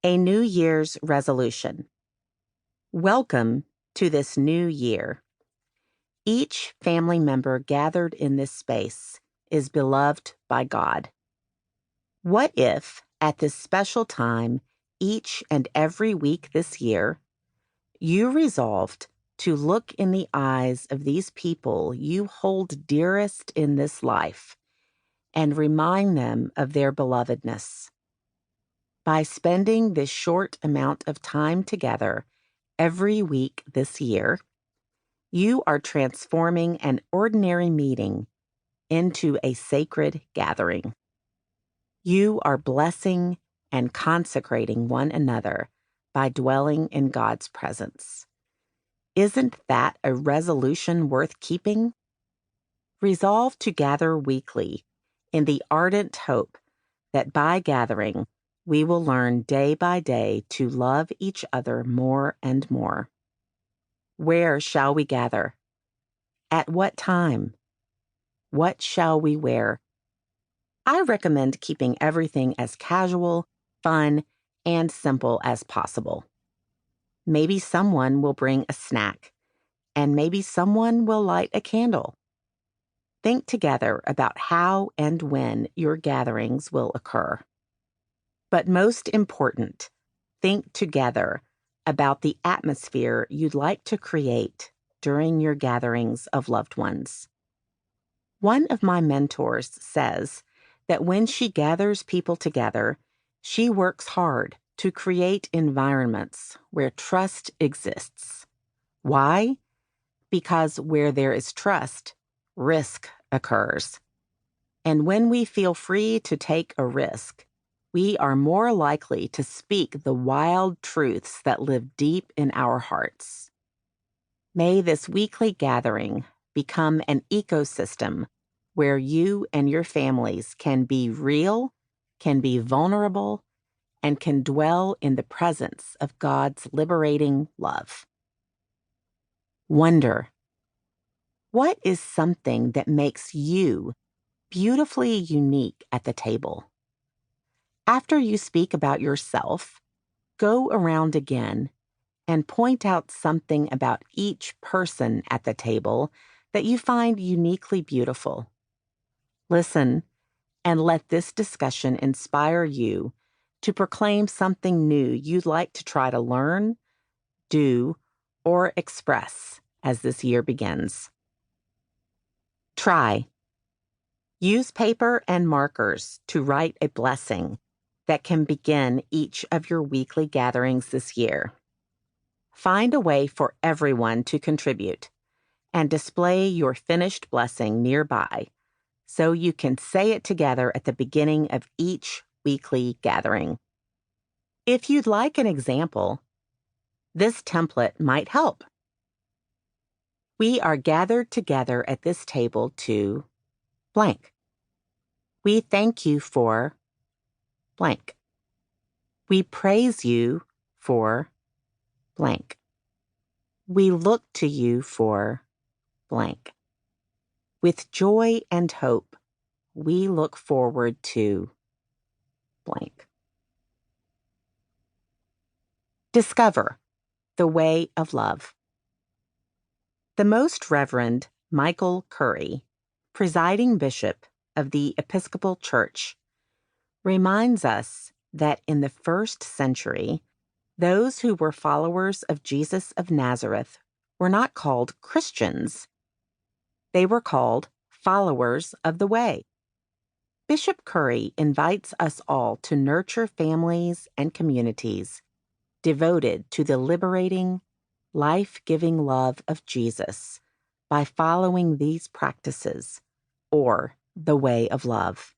A New Year's resolution. Welcome to this new year. Each family member gathered in this space is beloved by God. What if, at this special time, each and every week this year, you resolved to look in the eyes of these people you hold dearest in this life and remind them of their belovedness? By spending this short amount of time together every week this year, you are transforming an ordinary meeting into a sacred gathering. You are blessing and consecrating one another by dwelling in God's presence. Isn't that a resolution worth keeping? Resolve to gather weekly in the ardent hope that by gathering, we will learn day by day to love each other more and more. Where shall we gather? At what time? What shall we wear? I recommend keeping everything as casual, fun, and simple as possible. Maybe someone will bring a snack, and maybe someone will light a candle. Think together about how and when your gatherings will occur. But most important, think together about the atmosphere you'd like to create during your gatherings of loved ones. One of my mentors says that when she gathers people together, she works hard to create environments where trust exists. Why? Because where there is trust, risk occurs. And when we feel free to take a risk, we are more likely to speak the wild truths that live deep in our hearts. May this weekly gathering become an ecosystem where you and your families can be real, can be vulnerable, and can dwell in the presence of God's liberating love. Wonder. What is something that makes you beautifully unique at the table? After you speak about yourself, go around again and point out something about each person at the table that you find uniquely beautiful. Listen and let this discussion inspire you to proclaim something new you'd like to try to learn, do, or express as this year begins. Try. Use paper and markers to write a blessing that can begin each of your weekly gatherings this year. Find a way for everyone to contribute and display your finished blessing nearby so you can say it together at the beginning of each weekly gathering. If you'd like an example, this template might help. We are gathered together at this table to blank. We thank you for blank. We praise you for blank. We look to you for blank. With joy and hope, we look forward to blank. Discover the way of love. The Most Reverend Michael Curry, presiding bishop of the Episcopal Church, reminds us that in the first century, those who were followers of Jesus of Nazareth were not called Christians. They were called followers of the way. Bishop Curry invites us all to nurture families and communities devoted to the liberating, life-giving love of Jesus by following these practices, or the way of love.